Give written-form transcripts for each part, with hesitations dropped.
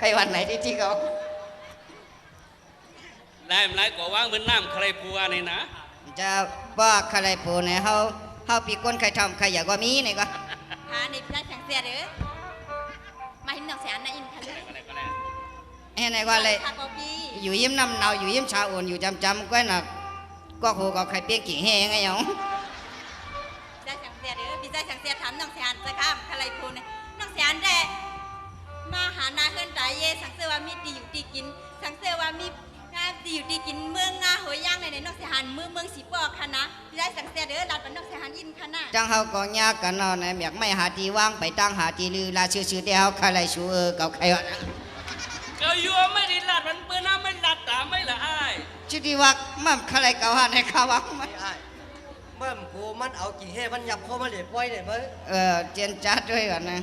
รวันไหนที่เขาได้ไหมก็ว่างเป็นน้ำใครปัวนี่นะจะว่าใครปูเนี่ยเขาปีก้นใครทำใครอยากว่ามีนี่ก็ฮะนี่ได้แข่งเสียหรือมาหินหนังแสนนะอินคันเลยเฮ้ยไหนว่าเลยอยู่ยิ้มน้ำเนาอยู่ยิ้มชาอุ่นอยู่จำก็น่ะก็หูก็ใครเปี้ยงกิ่งเฮงไงหยองได้แข่งเสียหรือพี่ได้แข่งเสียถามหนังแสนจะข้ามใครปูเนี่ยหนังแสนได้มาหานาเฮือนใจเย่สังเสว่ามีดีอยู่ดีกินสังเสว่ามีงานดีอยู่ดีกินเมืองงาหัวย่างในนอกเสียหันเมืองสีปอกค่ะนะพี่ได้สังเสเด้อรัดบันนอกเสียหันยินค่ะนะจังเฮาก็ยากกันเนาะในเมียกไม่หาที่ว่างไปตั้งหาที่ลือลาชื่อเดียวใครไรชูเก่าใครวะเกายัวไม่ได้ลัดมันเปื้อนน้ำไม่ลัดตาไม่ละอ้ายชื่อที่ว่ามั่มใครเก่าหาในข้าวังไหมเมื่อผูมันเอากี่เฮมันยับเข้ามาเหลียบไว้เนี่ยมั้ยเจนจัดด้วยกันนะ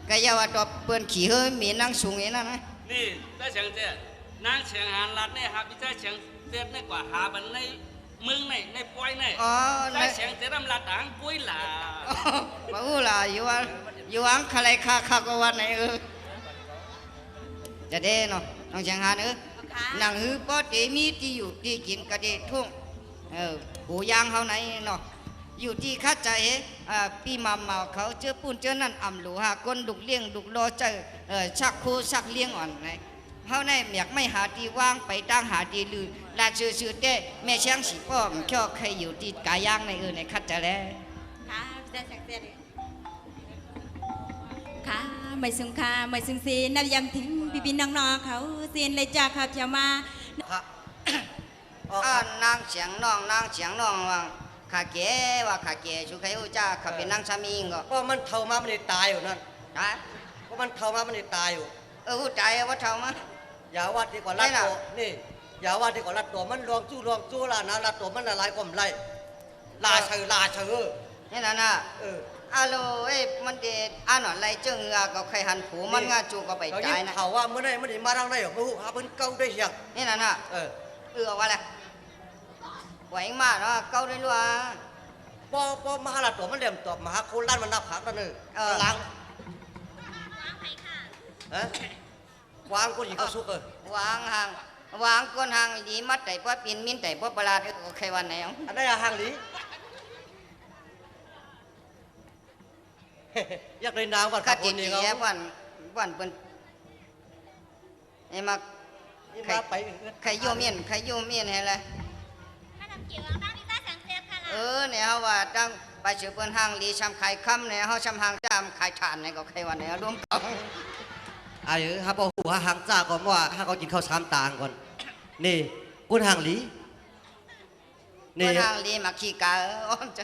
ก็อย่าว่าตัวเปื่อนขี่เฮ้ยมีนั่งสูงอย่างนั้นนะนี่ได้เสียงเจ้นางเสียงหานลัดเนี่ยครับพี่ได้เสียงเตี้ยในกว่าหาบันในมึงในปอยในได้เสียงเตี้ยน้ำลัดอ่างปุ้ยหล่ามาอู้ล่ะอยู่อังใครข้าก็วันไหนจะได้เนาะน้องเสียงหานนางฮือป้อเตมีที่อยู่ที่กินกระเดทุ่งหูยางเขาไหนเนาะอยู่ที่ข้าใจปีมาเมาเขาเจอปุ่นเจอนั่นอ่ำหลูหาก้นดุกเลี้ยงดุกรอเจอชักคูชักเลี้ยงอ่อนไงเขาในเมียกไม่หาที่ว่างไปตั้งหาที่ลือลาชื่อเต้แม่เชียงสีป้อมชอบใครอยู่ที่กายย่างในในคัดจะแล้วค่ะจะสักเสียเลยค่ะไม่ซึ่งค่ะไม่ซึ่งซีนับยำถึงพี่น้องเขาเซียนเลยจ้าครับจะมานางเสียงน้องว่าข้าเก๋ว่าข้าเก๋ชูใครอู้จ้าข้าเป็นนางสามีก็มันเท่ามามันได้ตายอยู่นั่นก็มันเท่ามามันได้ตายอยู่อู้ใจว่าเท่ามาอย่าว่าดีกว่าลัดตัวนี่อย่าว่าดีกว่าลัดตัวมันลองจู้ละนะลัดตัวมันละลายก็ไม่ไรลาเชอนี่นั่นน่ะอาโลมันเด็ดอ่านอะไรจึงก็ใครหันผูมันงาจูก็ไปใจนะเขาว่าเมื่อไหร่ไม่ได้มาทางไหนหรอกไม่รู้หาเป็นเก้าได้เหี้ยนี่นั่นน่ะว่าอะไรไหวมากเนาะเก้าได้รัวพอมหาลัดตัวมันเหลี่ยมตัวมหาโคล้านมันนับผักกันเลยล้างวางก้นหิเขาซุกวางห่างวางก้นห่างดีมัดแต่พอปีนมิ้นแต่พอปลาดใครวันไหนอันนี้ห่างหลีอยากเล่นน้ำวันขับคนนี้เขาวันเป็นไอ้มาใครโยมเมียนให้เลยเนี่ยเขาว่าตั้งไปเชื่อเปิ้นห้างลีชำขายคำเนี่ยเขาชำห้างจามขายถ่านเนี่ยก็ใครวันไหนรวมกันฮะพอหัวหางจ้าก่อนว่าถ้าเขากินข้าวซ้ำต่างก่อนนี่กุ้นหางหลีนี่กุ้นหางหลีมาขี้กาจะ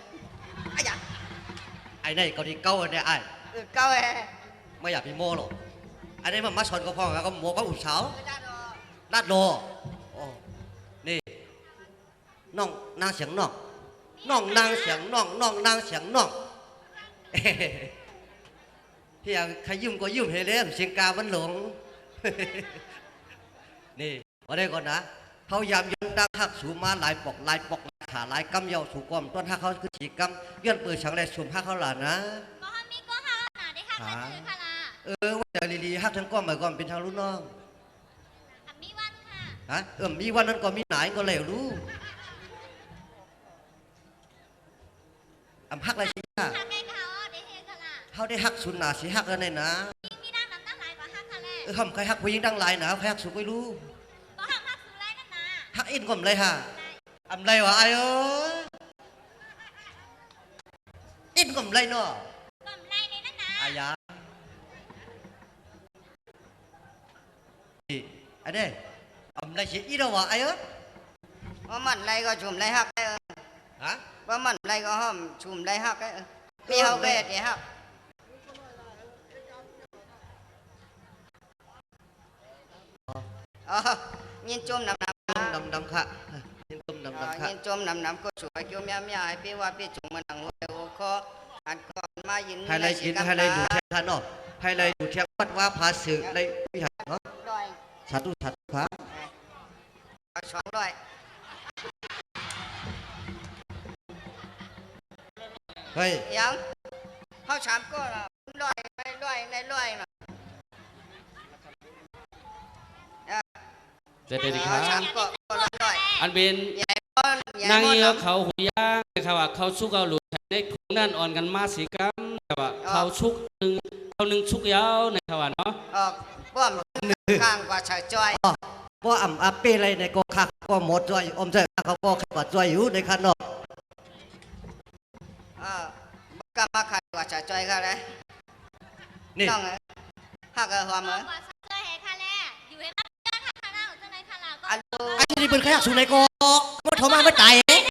ไอ้นี่เขาที่เก้าเนี่ยไอ้เก้าไม่อยากพี่โม่หรอกอันนี้มันมาชนก็พอแล้วก็โม่ก็อุ่นเช้าลาดโลนี่น้องนางเสียงน้องนางเสียงน้องนางเสียงน้องที่อย่างใครยืมก็ยืมให้เล่นเสียงกามันหลงนี่เอาได้ก่อนนะเขายามยันดักหักสูมาหลายปอกขาหลายกำเยาสูกอมต้นหักเขาคือสีกำย้อนปืนฉังแรงสุ่มหักเขาหลานนะมีก็หักหนาได้หักกันซื้อค่ะล่ะว่าอย่างลีหักทั้งก้อนเหมือนก้อนเป็นทางรุ่นน้องมีวันค่ะฮะมีวันนั้นก็มีไหนก็เหลวรู้หักอะไรสิค่ะหักไงเขาได้เฮกันล่ะเขาได้หักสุนหนาสิหักแล้วเนี่ยนะมีดังน้ำตั้งหลายกว่าหักค่ะแหละใครหักผู้หญิงดังหลายนะใครหักสุกไม่รู้ก็หักสุดไรนั่นนะหักอินก่อนเลยฮะไรวะไอ้อินก่อนไรเนาะก่อนไรในนั่นนะอายาอันนี้ไรสิอีเราวะไอ้ว่ามันไรก็ชุมไรหักฮะว่ามันไรก็ห้อมชุมไรหักมีเฮาแก่เดี๋ยวยินจมน้ำค่ะยินจมน้ำค่ะยินจมน้ำก็สวยจมยามยายพี่ว่าพี่จุงมันหนังหัวโอ้คออันก่อนมายินให้ไรยินให้ไรอยู่แค่ท่านเนาะให้ไรอยู่แค่วัดว่าภาษีไรวิหารเนาะสาธุพระสองด้วยเฮ้ยยังเขาถามก็ลอยในลอยนะ จะได้ดีครับ ชามก็ร้อนด้วย อันเป็น ใหญ่ก็ใหญ่ นาง หมด เหี่ยว นะ เขาหูย่างนะครับว่าเขาชุกเอาหลุดในขุงนั่นอ่อนกันมาสีกรรมแต่ว่าเขาชุกหนึ่งเขาหนึ่งชุกยาวนะครับว่าเนาะ ป้อมข้างกว่าชายจ้อย ว่าอ่ำอาเป้อะไรในก็คักก็หมดจ้อยอมใจเขาก็แค่ว่าจ้อยอยู่ในคันนอก ก็มาขายกว่าชายจ้อยก็เลย นี่ น้องฮักเออความเหรอ ว่าสังเสให้ค่ะแลอยู่ให้รับยอดค่ะข้างหน้าจังได๋ค่ะล่ะก็ อันดู อันนี้เป็นแค่สู่ในก็มันโทรมาไม่ตายเอ๊ะ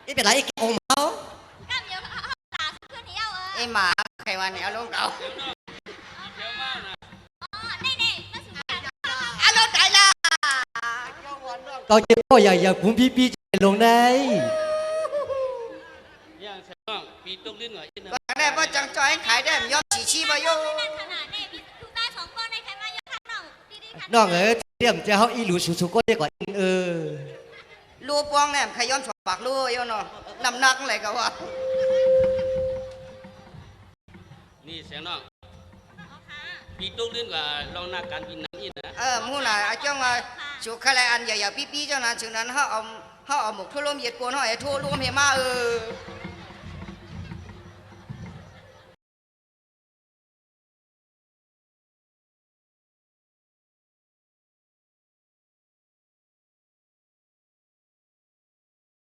นี่เป็นไรไอ้องเขา กำเดี๋ยวเอาตาขึ้นเหี่ยวไอหมาใครวันนี้เอาลงเก่า เยอะมากนะ อ๋อนี่ๆมาสู่กัน เอาลงใจละ ก็เจ็บก็อย่าผมพี่ลงใน ย่างแสงน้องปีตุกลิ้นหน่อยอีกนะ ก็ได้ว่าจังจ้อยขายได้ยอมฉีชีมาโย ขนาดนี้พี่ทุกใต้2ก้อนในใครมายกข้างน้องดีๆค่ะ น้องเอ๋เตรียมจะเขาอีหลูสุก็ได้กว่า ลูปองเนี่ยใครยอมฉปากลูโยเนาะน้ำหนักอะไรก็ว่า นี่แสงน้องปีตุกลิ้นกับลองหน้าการบินน้ำอีกนะ มูน่ะไอ้จ้องชูคาไรอันใหญ่ๆปี้ๆเจ้านั้นฉะนั้นเขาเอาหมกทั่วลมเหยียดกวนเขาไอ้ทั่วรวมเฮมา